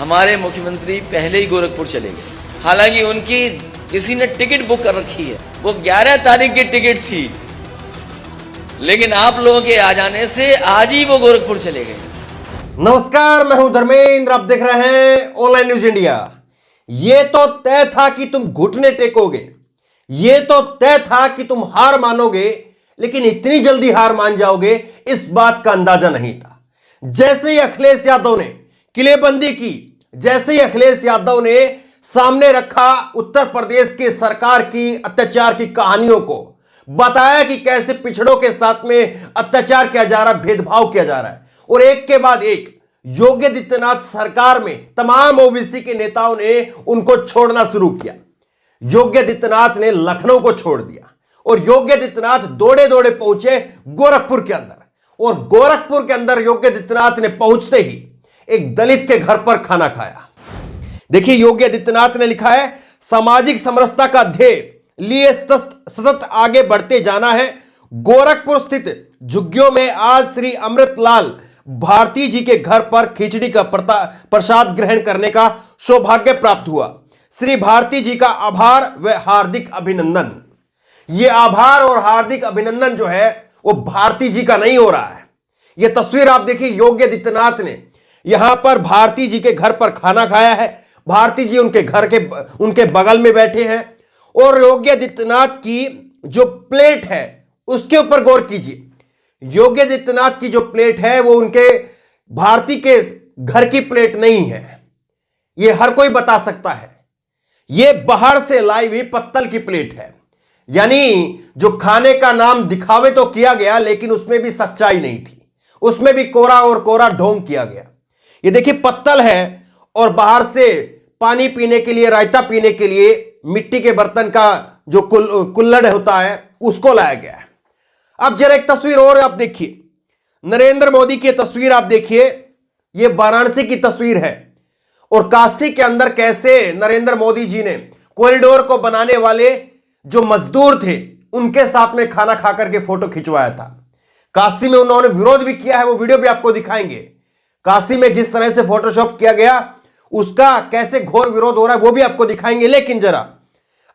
हमारे मुख्यमंत्री पहले ही गोरखपुर चले गए। हालांकि उनकी किसी ने टिकट बुक कर रखी है, वो 11 तारीख की टिकट थी, लेकिन आप लोगों के आ जाने से आज ही वो गोरखपुर चले गए। नमस्कार, मैं हूं धर्मेंद्र, आप देख रहे हैं ऑनलाइन न्यूज इंडिया। यह तो तय था कि तुम घुटने टेकोगे, यह तो तय था कि तुम हार मानोगे, लेकिन इतनी जल्दी हार मान जाओगे इस बात का अंदाजा नहीं था। जैसे ही अखिलेश यादव ने किलेबंदी की, जैसे ही अखिलेश यादव ने सामने रखा उत्तर प्रदेश के सरकार की अत्याचार की कहानियों को, बताया कि कैसे पिछड़ों के साथ में अत्याचार किया जा रहा है, भेदभाव किया जा रहा है, और एक के बाद एक योगी आदित्यनाथ सरकार में तमाम ओबीसी के नेताओं ने उनको छोड़ना शुरू किया। योगी आदित्यनाथ ने लखनऊ को छोड़ दिया और योगी आदित्यनाथ दौड़े दौड़े पहुंचे गोरखपुर के अंदर, और गोरखपुर के अंदर योगी आदित्यनाथ ने पहुंचते ही एक दलित के घर पर खाना खाया। देखिए, योगी आदित्यनाथ ने लिखा है, सामाजिक समरसता का ध्येय लिए सतत आगे बढ़ते जाना है। गोरखपुर स्थित झुग्गियों में आज श्री अमृतलाल भारती जी के घर पर खिचड़ी का प्रसाद ग्रहण करने का सौभाग्य प्राप्त हुआ। श्री भारती जी का आभार व हार्दिक अभिनंदन। यह आभार और हार्दिक अभिनंदन जो है वो भारती जी का नहीं हो रहा है। यह तस्वीर आप देखिए, योगी आदित्यनाथ ने यहां पर भारती जी के घर पर खाना खाया है। भारती जी उनके बगल में बैठे हैं, और योगी आदित्यनाथ की जो प्लेट है उसके ऊपर गौर कीजिए। योगी आदित्यनाथ की जो प्लेट है वो उनके भारती के घर की प्लेट नहीं है, ये हर कोई बता सकता है। ये बाहर से लाई हुई पत्तल की प्लेट है। यानी जो खाने का नाम दिखावे तो किया गया, लेकिन उसमें भी सच्चाई नहीं थी, उसमें भी कोरा और कोरा ढोंग किया गया। ये देखिए, पत्तल है और बाहर से पानी पीने के लिए, रायता पीने के लिए मिट्टी के बर्तन का जो कुल्हड़ होता है उसको लाया गया है। अब जरा एक तस्वीर और आप देखिए, नरेंद्र मोदी की तस्वीर आप देखिए। यह वाराणसी की तस्वीर है, और काशी के अंदर कैसे नरेंद्र मोदी जी ने कॉरिडोर को बनाने वाले जो मजदूर थे उनके साथ में खाना खाकर के फोटो खिंचवाया था। काशी में उन्होंने विरोध भी किया है, वो वीडियो भी आपको दिखाएंगे। काशी में जिस तरह से फोटोशॉप किया गया उसका कैसे घोर विरोध हो रहा है वो भी आपको दिखाएंगे। लेकिन जरा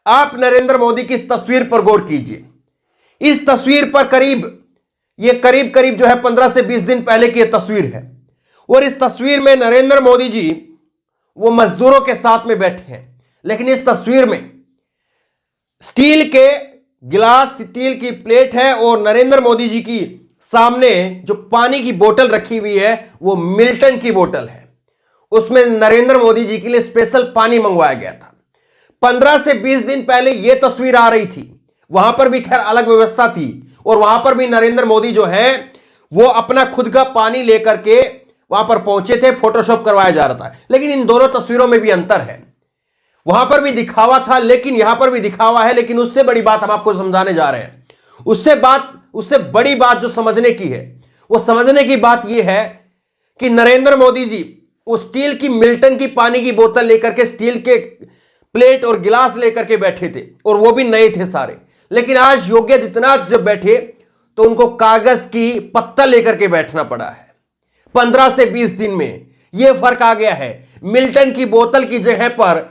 आप नरेंद्र मोदी की इस तस्वीर पर गौर कीजिए। इस तस्वीर पर करीब जो है 15 से 20 दिन पहले की यह तस्वीर है, और इस तस्वीर में नरेंद्र मोदी जी वो मजदूरों के साथ में बैठे हैं। लेकिन इस तस्वीर में स्टील के गिलास, स्टील की प्लेट है, और नरेंद्र मोदी जी की सामने जो पानी की बोतल रखी हुई है वो मिल्टन की बोतल है। उसमें नरेंद्र मोदी जी के लिए स्पेशल पानी मंगवाया गया था। 15 से 20 दिन पहले यह तस्वीर आ रही थी, वहां पर भी खैर अलग व्यवस्था थी, और वहां पर भी नरेंद्र मोदी जो है वो अपना खुद का पानी लेकर के वहां पर पहुंचे थे, फोटोशॉप करवाया जा रहा था। लेकिन इन दोनों तस्वीरों में भी अंतर है। वहां पर भी दिखावा था, लेकिन यहां पर भी दिखावा है। लेकिन उससे बड़ी बात हम आपको समझाने जा रहे हैं। उससे बड़ी बात जो समझने की है, वो समझने की बात यह है कि नरेंद्र मोदी जी वो स्टील की मिल्टन की पानी की बोतल लेकर के, स्टील के प्लेट और गिलास लेकर के बैठे थे, और वो भी नए थे सारे। लेकिन आज योगी आदित्यनाथ जब बैठे तो उनको कागज की पत्तल लेकर के बैठना पड़ा है। 15 से 20 दिन में यह फर्क आ गया है। मिल्टन की बोतल की जगह पर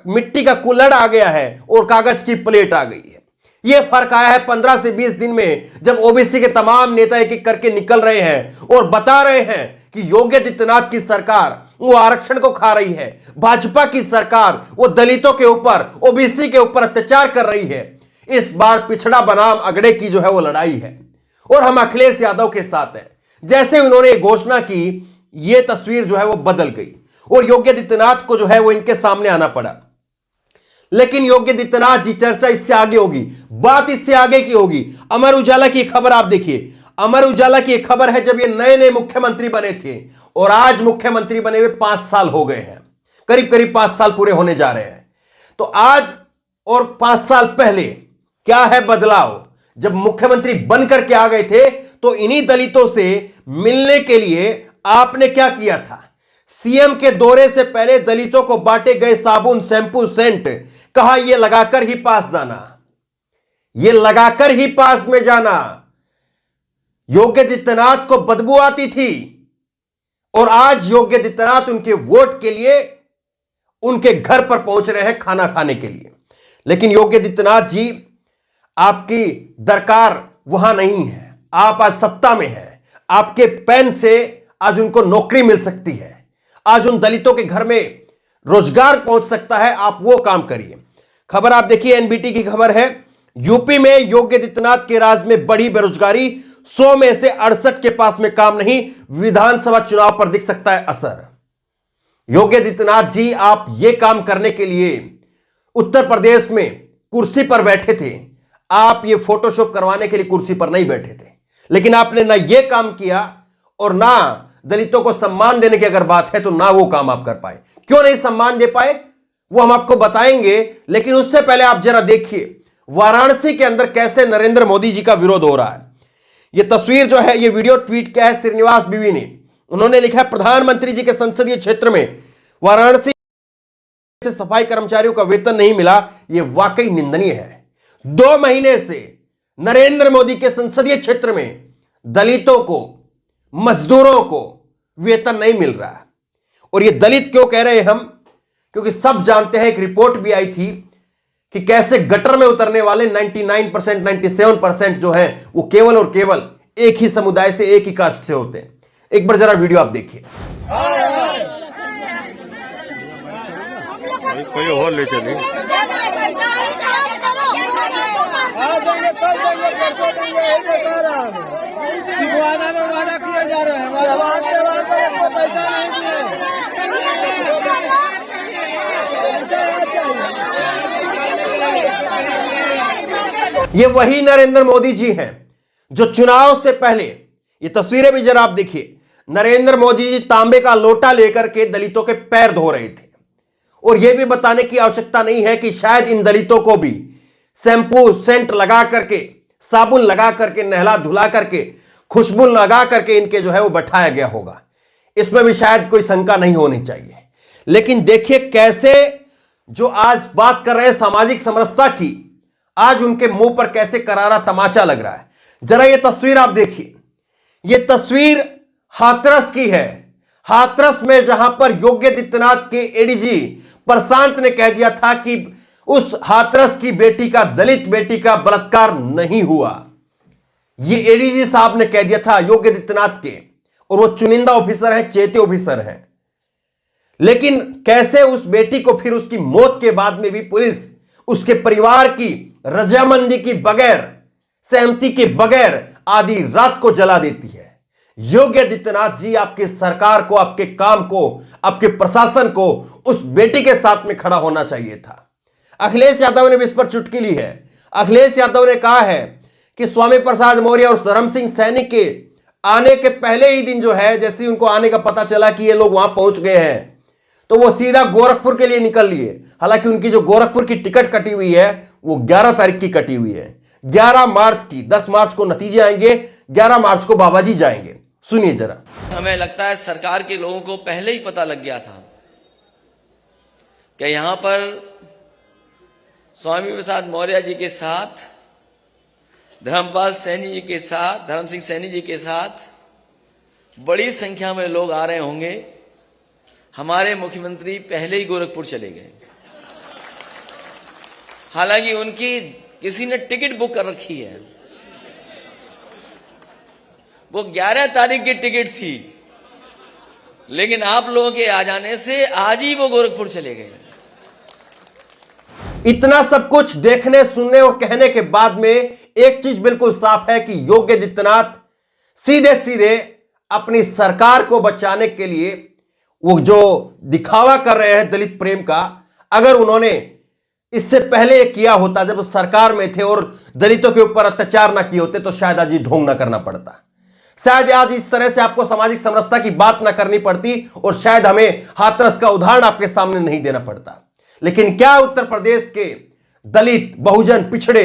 मिट्टी का कुल्हड़ आ गया है और कागज की प्लेट आ गई है। यह फर्क आया है 15 से 20 दिन में, जब ओबीसी के तमाम नेता एक एक करके निकल रहे हैं और बता रहे हैं कि योगी आदित्यनाथ की सरकार वो आरक्षण को खा रही है, भाजपा की सरकार वो दलितों के ऊपर, ओबीसी के ऊपर अत्याचार कर रही है। इस बार पिछड़ा बनाम अगड़े की जो है वो लड़ाई है, और हम अखिलेश यादव के साथ हैं। जैसे उन्होंने घोषणा की, यह तस्वीर जो है वो बदल गई, और योगी आदित्यनाथ को जो है वो इनके सामने आना पड़ा। लेकिन योगी आदित्यनाथ जी, चर्चा इससे आगे होगी, बात इससे आगे की होगी। अमर उजाला की खबर आप देखिए। अमर उजाला की एक खबर है, जब ये नए नए मुख्यमंत्री बने थे, और आज मुख्यमंत्री बने हुए 5 साल हो गए हैं, करीब 5 साल पूरे होने जा रहे हैं। तो आज और 5 साल पहले क्या है बदलाव? जब मुख्यमंत्री बनकर के आ गए थे तो इन्हीं दलितों से मिलने के लिए आपने क्या किया था? सीएम के दौरे से पहले दलितों को बांटे गए साबुन, शैंपू, सेंट, कहा यह लगाकर ही पास जाना, यह लगाकर ही पास में जाना। योगी आदित्यनाथ को बदबू आती थी, और आज योगी आदित्यनाथ उनके वोट के लिए उनके घर पर पहुंच रहे हैं खाना खाने के लिए। लेकिन योगी आदित्यनाथ जी, आपकी दरकार वहां नहीं है। आप आज सत्ता में हैं, आपके पेन से आज उनको नौकरी मिल सकती है, आज उन दलितों के घर में रोजगार पहुंच सकता है। आप वो काम करिए। खबर आप देखिए, एनबीटी की खबर है, यूपी में योगी आदित्यनाथ के राज में बढ़ी बेरोजगारी, 100 में से 68 के पास में काम नहीं, विधानसभा चुनाव पर दिख सकता है असर। योगी आदित्यनाथ जी, आप ये काम करने के लिए उत्तर प्रदेश में कुर्सी पर बैठे थे, आप ये फोटोशॉप करवाने के लिए कुर्सी पर नहीं बैठे थे। लेकिन आपने ना ये काम किया और ना दलितों को सम्मान देने की अगर बात है तो ना वो काम आप कर पाए। क्यों नहीं सम्मान दे पाए वो हम आपको बताएंगे, लेकिन उससे पहले आप जरा देखिए वाराणसी के अंदर कैसे नरेंद्र मोदी जी का विरोध हो रहा है। ये तस्वीर जो है, ये वीडियो ट्वीट किया है श्रीनिवास बीवी ने। उन्होंने लिखा है, प्रधानमंत्री जी के संसदीय क्षेत्र में वाराणसी से सफाई कर्मचारियों का वेतन नहीं मिला, यह वाकई निंदनीय है। 2 महीने से नरेंद्र मोदी के संसदीय क्षेत्र में दलितों को, मजदूरों को वेतन नहीं मिल रहा है। और ये दलित क्यों कह रहे हैं हम? क्योंकि सब जानते हैं, एक रिपोर्ट भी आई थी कि कैसे गटर में उतरने वाले 99%, 97% जो है वो केवल और केवल एक ही समुदाय से, एक ही कास्ट से होते हैं। एक बार जरा वीडियो आप देखिए। कोई और ले चले वादा में वादा किया जा रहा है, पैसा नहीं। ये वही नरेंद्र मोदी जी हैं जो चुनाव से पहले, ये तस्वीरें भी जरा आप देखिए, नरेंद्र मोदी जी तांबे का लोटा लेकर के दलितों के पैर धो रहे थे। और यह भी बताने की आवश्यकता नहीं है कि शायद इन दलितों को भी शैंपू, सेंट लगा करके, साबुन लगा करके, नहला धुला करके, खुशबू लगा करके इनके जो है वो बैठाया गया होगा। इसमें भी शायद कोई शंका नहीं होनी चाहिए। लेकिन देखिए कैसे जो आज बात कर रहे हैं सामाजिक समरसता की, आज उनके मुंह पर कैसे करारा तमाचा लग रहा है। जरा ये तस्वीर आप देखिए। ये तस्वीर हाथरस की है। हाथरस में जहां पर योगी आदित्यनाथ के एडीजी प्रशांत ने कह दिया था कि उस हाथरस की बेटी का, दलित बेटी का बलात्कार नहीं हुआ। ये एडीजी साहब ने कह दिया था योगी आदित्यनाथ के, और वो चुनिंदा ऑफिसर है, चेते ऑफिसर है। लेकिन कैसे उस बेटी को फिर उसकी मौत के बाद में भी पुलिस उसके परिवार की रजामंदी की बगैर, सहमति के बगैर आधी रात को जला देती है। योगी आदित्यनाथ जी, आपके सरकार को, आपके काम को, आपके प्रशासन को उस बेटी के साथ में खड़ा होना चाहिए था। अखिलेश यादव ने भी इस पर चुटकी ली है। अखिलेश यादव ने कहा है कि स्वामी प्रसाद मौर्य और धर्म सिंह सैनी के आने के पहले ही दिन जो है, जैसे ही उनको आने का पता चला कि ये लोग वहां पहुंच गए हैं, तो वो सीधा गोरखपुर के लिए निकल लिए। हालांकि उनकी जो गोरखपुर की टिकट कटी हुई है वो 11 तारीख की कटी हुई है, 11 मार्च की। 10 मार्च को नतीजे आएंगे, 11 मार्च को बाबा जी जाएंगे। सुनिए जरा। हमें लगता है सरकार के लोगों को पहले ही पता लग गया था कि यहां पर स्वामी प्रसाद मौर्य जी के साथ, धर्मपाल सैनी जी के साथ, धर्म सिंह सैनी जी के साथ बड़ी संख्या में लोग आ रहे होंगे। हमारे मुख्यमंत्री पहले ही गोरखपुर चले गए। हालांकि उनकी किसी ने टिकट बुक कर रखी है, वो 11 तारीख की टिकट थी, लेकिन आप लोगों के आ जाने से आज ही वो गोरखपुर चले गए। इतना सब कुछ देखने, सुनने और कहने के बाद में एक चीज बिल्कुल साफ है कि योगी आदित्यनाथ सीधे सीधे अपनी सरकार को बचाने के लिए वो जो दिखावा कर रहे हैं दलित प्रेम का, अगर उन्होंने इससे पहले किया होता, जब वो सरकार में थे और दलितों के ऊपर अत्याचार ना किए होते, तो शायद आज ये ढोंग ना करना पड़ता, शायद आज इस तरह से आपको सामाजिक समरसता की बात ना करनी पड़ती, और शायद हमें हाथरस का उदाहरण आपके सामने नहीं देना पड़ता। लेकिन क्या उत्तर प्रदेश के दलित, बहुजन, पिछड़े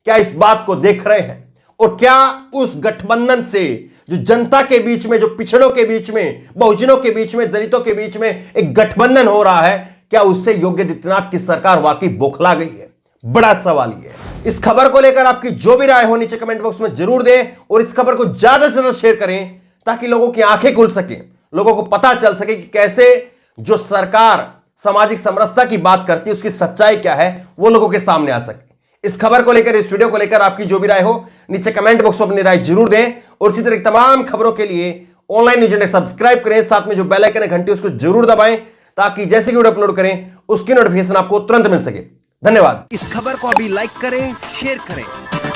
क्या इस बात को देख रहे हैं? और क्या उस गठबंधन से जो जनता के बीच में, जो पिछड़ों के बीच में, बहुजनों के बीच में, दलितों के बीच में एक गठबंधन हो रहा है, क्या उससे योगी आदित्यनाथ की सरकार वाकई बौखला गई है? बड़ा सवाल ये है। इस खबर को लेकर आपकी जो भी राय हो नीचे कमेंट बॉक्स में जरूर दें, और इस खबर को ज्यादा से ज्यादा शेयर करें ताकि लोगों की आंखें खुल सकें, लोगों को पता चल सके कि कैसे जो सरकार सामाजिक समरसता की बात करती है उसकी सच्चाई क्या है, वो लोगों के सामने आ सके। इस खबर को लेकर, इस वीडियो को लेकर आपकी जो भी राय हो नीचे कमेंट बॉक्स में अपनी राय जरूर दें। और इसी तरह की तमाम खबरों के लिए ऑनलाइन न्यूज इंडिया सब्सक्राइब करें, साथ में जो बेल आइकन है घंटी उसको जरूर दबाएं ताकि जैसे कि वीडियो अपलोड करें उसकी नोटिफिकेशन आपको तुरंत मिल सके। धन्यवाद। इस खबर को अभी लाइक करें, शेयर करें,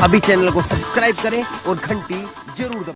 अभी चैनल को सब्सक्राइब करें और घंटी जरूर दबाएं।